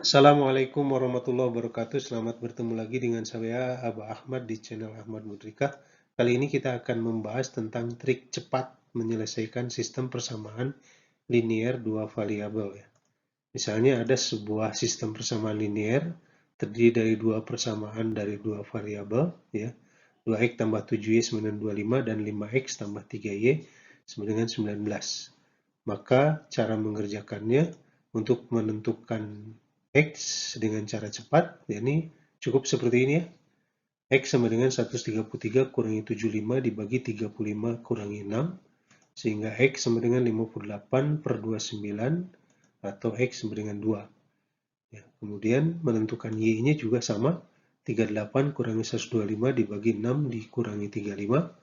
Assalamualaikum warahmatullahi wabarakatuh. Selamat bertemu lagi dengan saya Abah Ahmad di channel Ahmad Mudrika. Kali ini kita akan membahas tentang trik cepat menyelesaikan sistem persamaan linear dua variabel ya. Misalnya ada sebuah sistem persamaan linear terdiri dari dua persamaan dari dua variabel ya. 2x tambah 7y sama dengan 25 dan 5x tambah 3y sama dengan 19. Maka cara mengerjakannya untuk menentukan X dengan cara cepat, yakni cukup seperti ini ya. X sama dengan 133 kurangi 75 dibagi 35 kurangi 6, sehingga X sama dengan 58 per 29, atau X sama dengan 2. Ya, kemudian menentukan Y-nya juga sama, 38 kurangi 125 dibagi 6 dikurangi 35,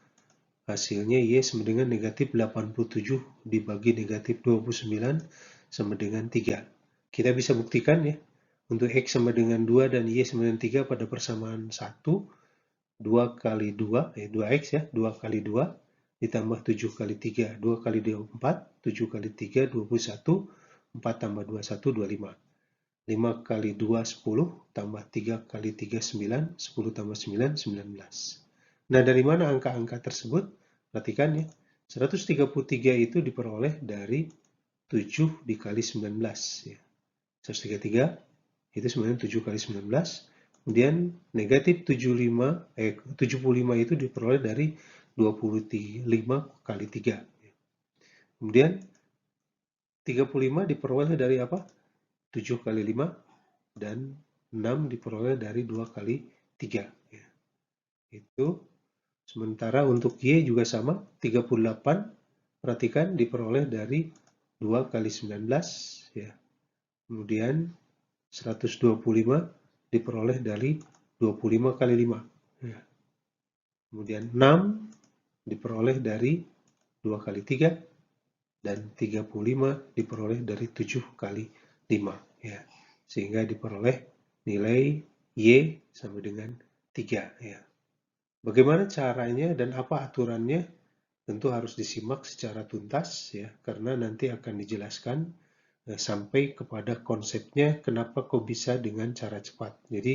hasilnya Y sama dengan negatif 87 dibagi negatif 29 sama dengan 3. Kita bisa buktikan ya, untuk X sama dengan 2 dan Y sama dengan 3 pada persamaan 1, 2 kali 2, 2X ya, 2 kali 2, ditambah 7 kali 3, 2 kali 2, 4, 7 kali 3, 21, 4 tambah 21, 25. 5 kali 2, 10, tambah 3 kali 3, 9, 10 tambah 9, 19. Nah, dari mana angka-angka tersebut? Perhatikan ya, 133 itu diperoleh dari 7 dikali 19 ya. 133 itu sebenarnya 7 kali 19. Kemudian negatif 75 itu diperoleh dari 25 kali 3. Kemudian 35 diperoleh dari apa? 7 kali 5 dan 6 diperoleh dari 2 kali 3. Ya. Itu sementara untuk Y juga sama, 38 perhatikan diperoleh dari 2 kali 19 ya. Kemudian 125 diperoleh dari 25 kali 5. Ya. Kemudian 6 diperoleh dari 2 kali 3 dan 35 diperoleh dari 7 kali 5 ya. Sehingga diperoleh nilai Y sama dengan 3 ya. Bagaimana caranya dan apa aturannya? Tentu harus disimak secara tuntas ya, karena nanti akan dijelaskan sampai kepada konsepnya kenapa kok bisa dengan cara cepat. Jadi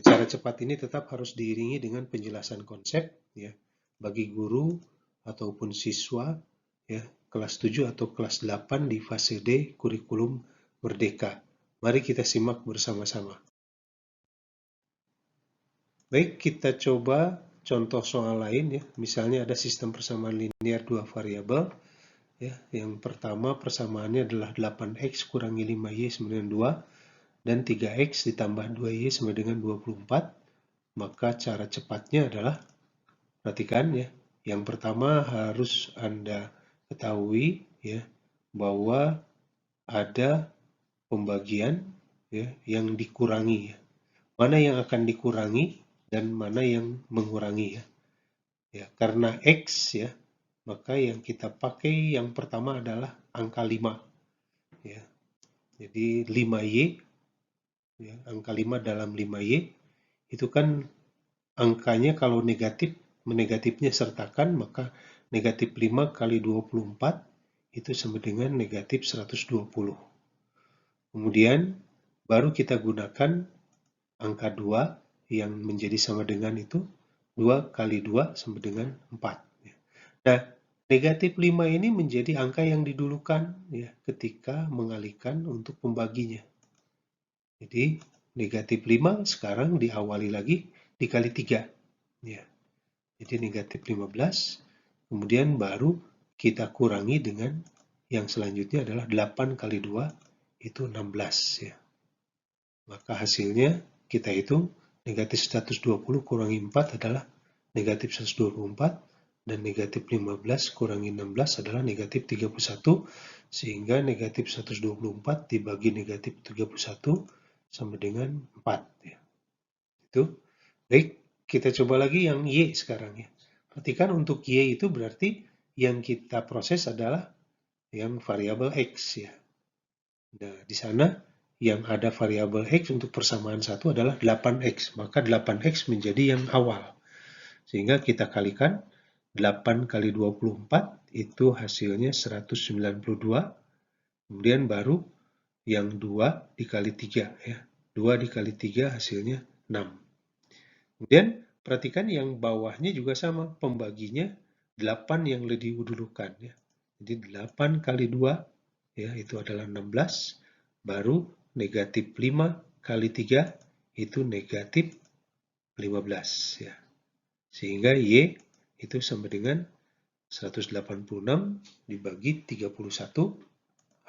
cara cepat ini tetap harus diiringi dengan penjelasan konsep ya, bagi guru ataupun siswa ya, kelas 7 atau kelas 8 di fase D kurikulum Merdeka. Mari kita simak bersama-sama. Baik, kita coba contoh soal lain ya. Misalnya ada sistem persamaan linear dua variabel. Ya, yang pertama persamaannya adalah 8x kurangi 5y sama dengan 2 dan 3x ditambah 2y sama dengan 24. Maka cara cepatnya adalah, perhatikan ya, yang pertama harus Anda ketahui ya, bahwa ada pembagian ya, yang dikurangi ya. Mana yang akan dikurangi dan mana yang mengurangi ya. Ya, karena X ya, maka yang kita pakai yang pertama adalah angka 5 ya. Jadi 5y ya, angka 5 dalam 5y itu kan angkanya kalau negatif, negatifnya sertakan, maka negatif 5 kali 24 itu sama dengan negatif 120. Kemudian baru kita gunakan angka 2 yang menjadi sama dengan itu, 2 kali 2 sama dengan 4. Nah, negatif 5 ini menjadi angka yang didulukan ya, ketika mengalihkan untuk pembaginya. Jadi negatif 5 sekarang diawali lagi dikali 3. Ya. Jadi negatif 15, kemudian baru kita kurangi dengan yang selanjutnya adalah 8 kali 2, itu 16 ya. Maka hasilnya kita hitung negatif 120 kurangi 4 adalah negatif 124 dan negatif 15 kurangi 16 adalah negatif 31, sehingga negatif 124 dibagi negatif 31 sama dengan 4 ya. Itu. Baik, kita coba lagi yang Y sekarang ya. Perhatikan untuk Y itu berarti yang kita proses adalah yang variabel X ya. Nah, di sana yang ada variabel X untuk persamaan satu adalah 8X. Maka 8X menjadi yang awal. Sehingga kita kalikan 8 kali 24 itu hasilnya 192. Kemudian baru yang 2 dikali 3 ya. 2 dikali 3 hasilnya 6. Kemudian perhatikan yang bawahnya juga sama, pembaginya 8 yang didahulukan ya. Jadi 8 kali 2 ya itu adalah 16, baru negatif 5 kali 3 itu negatif 15 ya. Sehingga Y itu sama dengan 186 dibagi 31,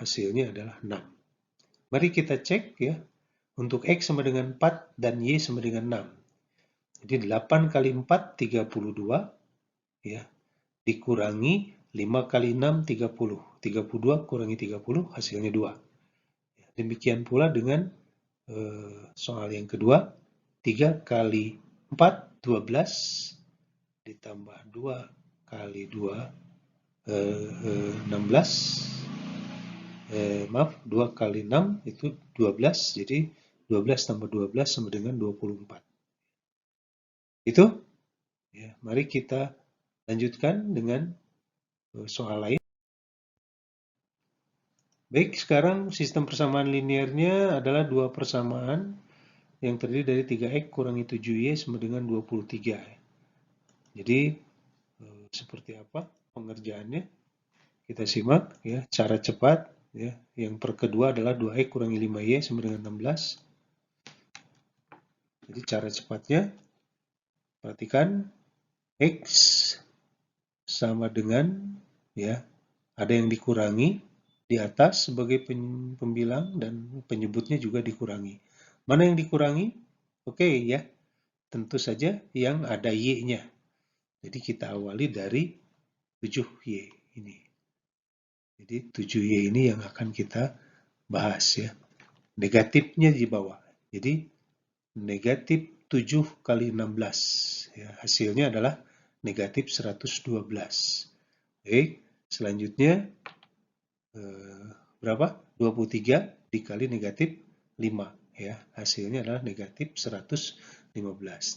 hasilnya adalah 6. Mari kita cek ya, untuk X sama dengan 4 dan Y sama dengan 6. Jadi 8 kali 4, 32 ya, dikurangi 5 kali 6, 30. 32 kurangi 30, hasilnya 2. Demikian pula dengan soal yang kedua, 3 kali 4, 12, ditambah 2 kali 2, 16, maaf, 2 kali 6 itu 12, jadi 12 tambah 12 sama dengan 24. Itu, ya, mari kita lanjutkan dengan soal lain. Baik, sekarang sistem persamaan linearnya adalah dua persamaan yang terdiri dari 3X kurangi 7Y sama dengan 23. Jadi, seperti apa pengerjaannya? Kita simak ya, cara cepat ya. Yang kedua adalah 2X kurangi 5Y sama dengan 16. Jadi cara cepatnya, perhatikan X sama dengan ya, ada yang dikurangi di atas sebagai pembilang dan penyebutnya juga dikurangi. Mana yang dikurangi? Oke ya, tentu saja yang ada Y-nya. Jadi kita awali dari 7Y ini. Jadi 7Y ini yang akan kita bahas ya. Negatifnya di bawah. Jadi negatif 7 kali 16. Ya, hasilnya adalah negatif 112. Baik, selanjutnya berapa? 23 dikali negatif 5 ya. Hasilnya adalah negatif 115.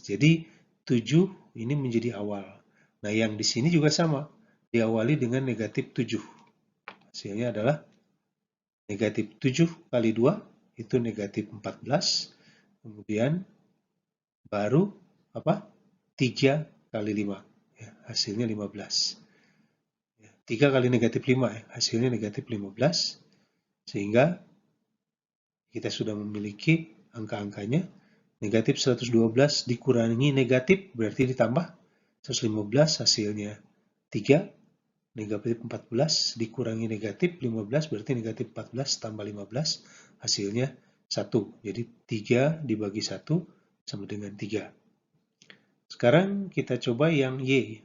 Jadi 7 ini menjadi awal. Nah, yang di sini juga sama. Diawali dengan negatif 7. Hasilnya adalah negatif 7 kali 2 itu negatif 14. Kemudian baru apa? 3 kali 5. Ya, hasilnya 15. 3 kali negatif 5 ya, hasilnya negatif 15. Sehingga kita sudah memiliki angka-angkanya. Negatif 112 dikurangi negatif berarti ditambah 115, hasilnya 3. Negatif 14 dikurangi negatif 15 berarti negatif 14 tambah 15, hasilnya 1. Jadi 3 dibagi 1 sama dengan 3. Sekarang kita coba yang Y.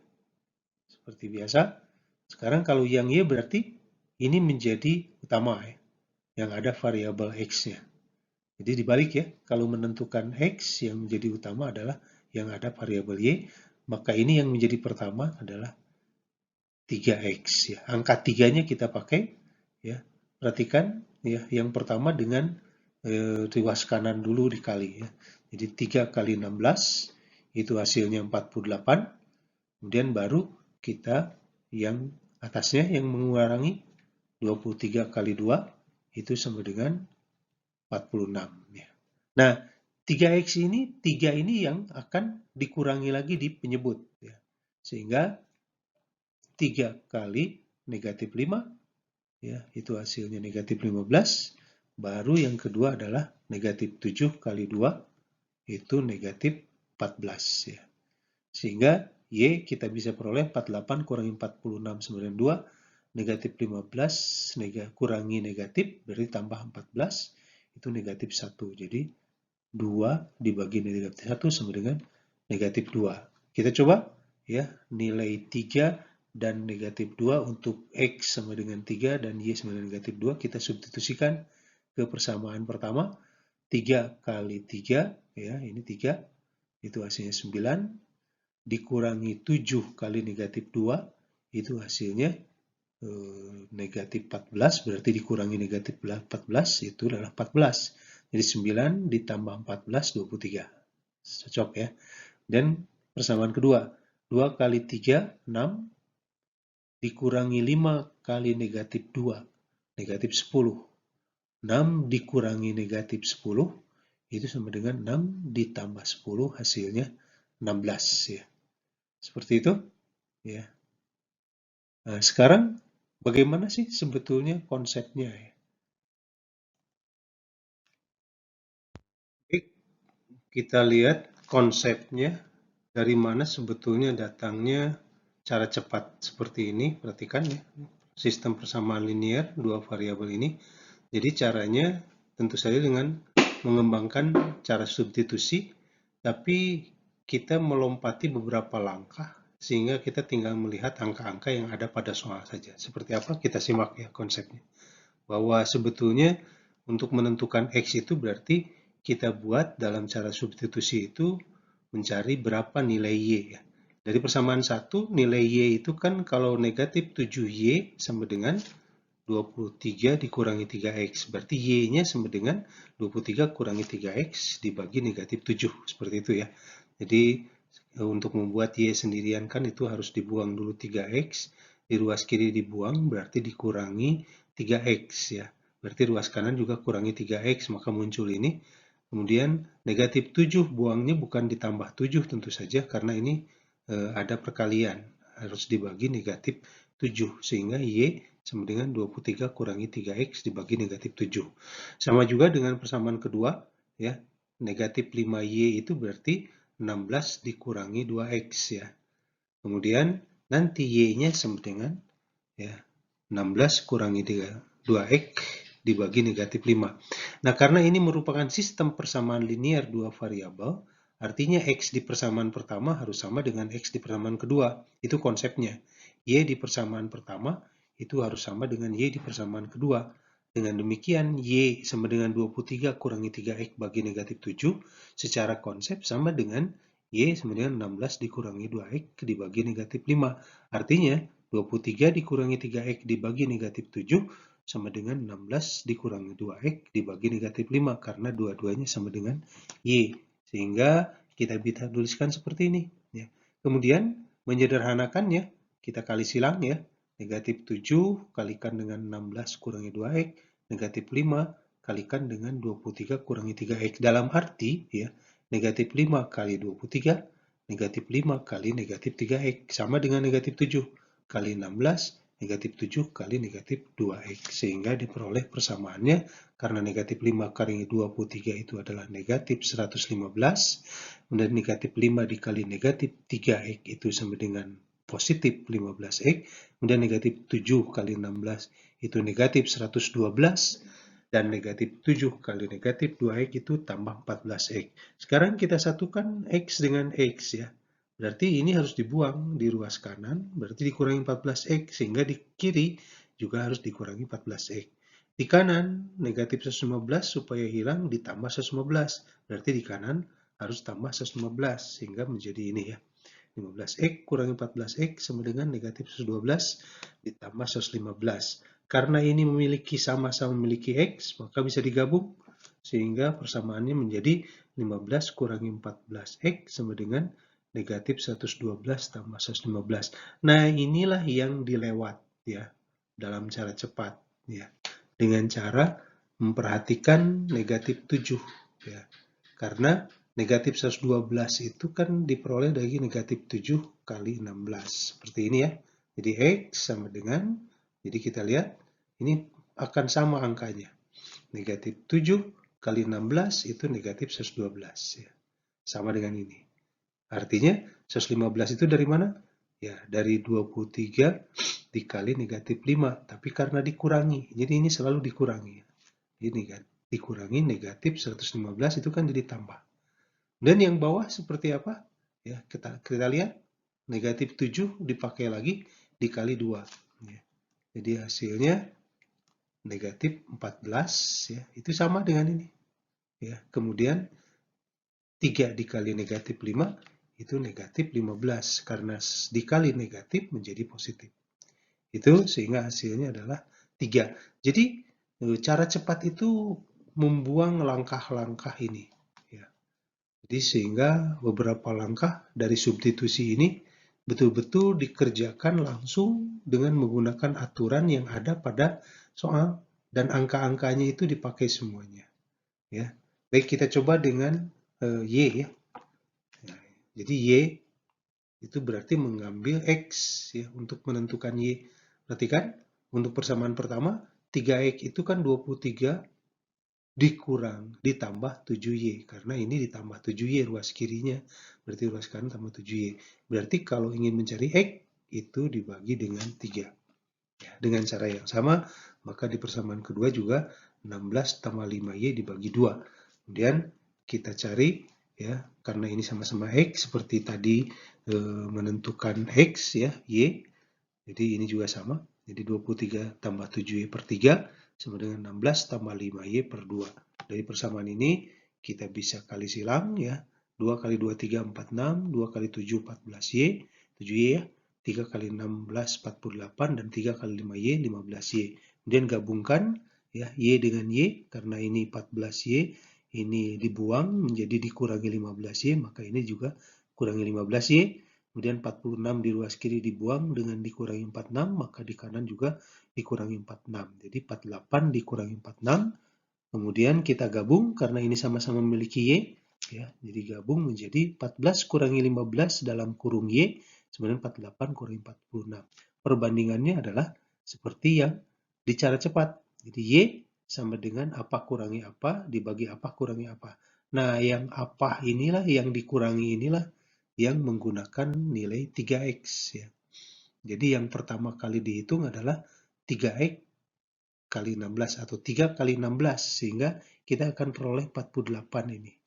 Seperti biasa. Sekarang kalau yang Y berarti ini menjadi utama ya, yang ada variabel X-nya. Jadi dibalik ya, kalau menentukan X yang menjadi utama adalah yang ada variabel Y, maka ini yang menjadi pertama adalah 3X ya. Angka 3-nya kita pakai ya. Perhatikan ya, yang pertama dengan ruas kanan dulu dikali ya. Jadi 3 kali 16 itu hasilnya 48. Kemudian baru kita yang atasnya yang mengurangi 23 kali 2 itu sama dengan 46 ya. Nah, 3X ini, 3 ini yang akan dikurangi lagi di penyebut ya. Sehingga 3 kali negatif 5 ya, itu hasilnya negatif 15. Baru yang kedua adalah negatif 7 kali 2 itu negatif 14 ya. Sehingga Y kita bisa peroleh 48 kurangi 46 sama dengan 2, negatif 15 kurangi negatif berarti tambah 14 itu negatif 1. Jadi 2 dibagi negatif 1 sama dengan negatif 2. Kita coba ya, nilai 3 dan negatif 2 untuk X sama dengan 3 dan Y sama dengan negatif 2 kita substitusikan ke persamaan pertama. 3 kali 3 ya, ini 3 itu hasilnya 9 dikurangi 7 kali negatif 2 itu hasilnya negatif 14, berarti dikurangi negatif 14 itu adalah 14. Jadi 9 ditambah 14, 23. Cocok ya. Dan persamaan kedua, 2 kali 3, 6, dikurangi 5 kali negatif 2, negatif 10. 6 dikurangi negatif 10 itu sama dengan 6 ditambah 10 hasilnya 16 ya. Seperti itu ya. Nah, sekarang bagaimana sih sebetulnya konsepnya ya? Oke, kita lihat konsepnya dari mana sebetulnya datangnya cara cepat seperti ini. Perhatikan ya, sistem persamaan linear dua variabel ini. Jadi caranya tentu saja dengan mengembangkan cara substitusi, tapi kita melompati beberapa langkah sehingga kita tinggal melihat angka-angka yang ada pada soal saja. Seperti apa? Kita simak ya konsepnya. Bahwa sebetulnya untuk menentukan X itu berarti kita buat dalam cara substitusi itu mencari berapa nilai Y ya. Dari persamaan 1, nilai Y itu kan kalau negatif 7Y sama dengan 23 dikurangi 3X. Berarti Y-nya sama dengan 23 kurangi 3X dibagi negatif 7. Seperti itu ya. Jadi untuk membuat Y sendirian kan itu harus dibuang dulu 3X. Di ruas kiri dibuang berarti dikurangi 3X ya. Berarti ruas kanan juga kurangi 3X, maka muncul ini. Kemudian negatif 7 buangnya bukan ditambah 7 tentu saja karena ini ada perkalian. Harus dibagi negatif 7 sehingga Y sama dengan 23 kurangi 3X dibagi negatif 7. Sama juga dengan persamaan kedua ya. Negatif 5Y itu berarti 16 dikurangi 2X ya. Kemudian nanti Y-nya sama dengan ya 16 kurangi 2X dibagi negatif 5. Nah, karena ini merupakan sistem persamaan linear dua variabel, artinya X di persamaan pertama harus sama dengan X di persamaan kedua. Itu konsepnya. Y di persamaan pertama itu harus sama dengan Y di persamaan kedua. Dengan demikian, Y sama dengan 23 kurangi 3X bagi negatif 7, secara konsep sama dengan Y sama dengan 16 dikurangi 2X dibagi negatif 5. Artinya, 23 dikurangi 3X dibagi negatif 7 sama dengan 16 dikurangi 2X dibagi negatif 5 karena dua-duanya sama dengan Y. Sehingga kita bisa tuliskan seperti ini. Ya. Kemudian menyederhanakannya, kita kali silang ya. Negatif 7 kalikan dengan 16 kurangi 2X, negatif 5 kalikan dengan 23 kurangi 3X. Dalam arti ya, negatif 5 kali 23, negatif 5 kali negatif 3X. Sama dengan negatif 7 kali 16, negatif 7 kali negatif 2X. Sehingga diperoleh persamaannya, karena negatif 5 kali 23 itu adalah negatif 115, kemudian negatif 5 dikali negatif 3X itu sama dengan positif 15X, kemudian negatif 7 kali 16 itu negatif 112, dan negatif 7 kali negatif 2X itu tambah 14X. Sekarang kita satukan X dengan X ya. Berarti ini harus dibuang di ruas kanan, berarti dikurangi 14X, sehingga di kiri juga harus dikurangi 14X. Di kanan, negatif 115 supaya hilang ditambah 115, berarti di kanan harus tambah 115, sehingga menjadi ini ya. 15X kurangi 14X sama dengan negatif 112 ditambah 115. Karena ini sama-sama memiliki X, maka bisa digabung, sehingga persamaannya menjadi 15 kurangi 14X sama dengan negatif 112 tambah 115. Nah, inilah yang dilewat ya dalam cara cepat ya. Dengan cara memperhatikan negatif 7 ya. Karena negatif 112 itu kan diperoleh dari negatif 7 kali 16. Seperti ini ya. Jadi X sama dengan, jadi kita lihat ini akan sama angkanya. Negatif 7 kali 16 itu negatif 112 ya. Sama dengan ini. Artinya 115 itu dari mana? Ya, dari 23 dikali negatif 5. Tapi karena dikurangi, jadi ini selalu dikurangi. Ini kan, dikurangi negatif 115 itu kan jadi tambah. Dan yang bawah seperti apa? Ya, kita lihat. Negatif 7 dipakai lagi dikali 2. Ya. Jadi hasilnya negatif 14. Ya. Itu sama dengan ini. Ya. Kemudian 3 dikali negatif 5 itu negatif 15. Karena dikali negatif menjadi positif. Itu sehingga hasilnya adalah 3. Jadi cara cepat itu membuang langkah-langkah ini. Jadi sehingga beberapa langkah dari substitusi ini betul-betul dikerjakan langsung dengan menggunakan aturan yang ada pada soal dan angka-angkanya itu dipakai semuanya. Ya, baik kita coba dengan Y ya. Nah, jadi Y itu berarti mengambil X ya untuk menentukan Y. Perhatikan, untuk persamaan pertama, 3X itu kan 23 ditambah 7Y. Karena ini ditambah 7Y ruas kirinya. Berarti ruas kanan tambah 7Y. Berarti kalau ingin mencari X, itu dibagi dengan 3. Ya, dengan cara yang sama, maka di persamaan kedua juga 16 tambah 5Y dibagi 2. Kemudian kita cari ya, karena ini sama-sama X seperti tadi menentukan X ya, Y. Jadi ini juga sama. Jadi 23 tambah 7Y per 3 sama dengan 16 tambah 5Y per 2. Dari persamaan ini kita bisa kali silang ya. 2 kali 2, 3, 4, 6. 2 kali 7, 14Y. 7Y ya. 3 kali 16, 48. Dan 3 kali 5Y, 15Y. Kemudian gabungkan ya Y dengan Y. Karena ini 14Y. Ini dibuang menjadi dikurangi 15Y. Maka ini juga kurangi 15Y. Kemudian 46 di ruas kiri dibuang dengan dikurangi 46, maka di kanan juga dikurangi 46. Jadi 48 dikurangi 46, kemudian kita gabung karena ini sama-sama memiliki Y, ya. Jadi gabung menjadi 14 kurangi 15 dalam kurung Y, sebenarnya 48 kurangi 46. Perbandingannya adalah seperti yang di cara cepat. Jadi Y sama dengan apa kurangi apa, dibagi apa kurangi apa. Nah, yang apa inilah, yang dikurangi inilah yang menggunakan nilai 3X ya. Jadi yang pertama kali dihitung adalah 3X kali 16 atau 3 kali 16 sehingga kita akan peroleh 48 ini.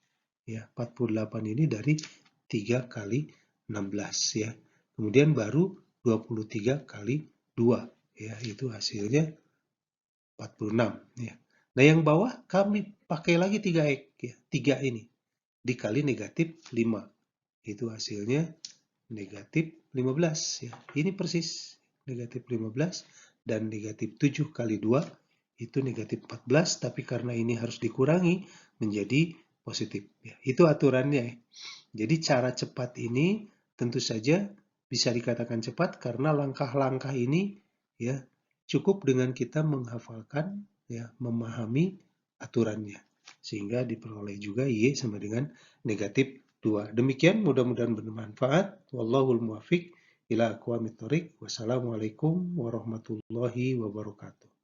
Ya, 48 ini dari 3 kali 16 ya. Kemudian baru 23 kali 2 ya, itu hasilnya 46 ya. Nah, yang bawah kami pakai lagi 3X ya, 3 ini dikali negatif 5. Itu hasilnya negatif 15 ya. Ini persis negatif 15 dan negatif 7 kali 2 itu negatif 14, tapi karena ini harus dikurangi menjadi positif ya. Itu aturannya ya. Jadi cara cepat ini tentu saja bisa dikatakan cepat karena langkah-langkah ini ya cukup dengan kita menghafalkan ya, memahami aturannya sehingga diperoleh juga Y sama dengan negatif 2. Demikian mudah-mudahan bermanfaat. Wallahul muwaffiq ila aqwamit thoriq. Wassalamualaikum warahmatullahi wabarakatuh.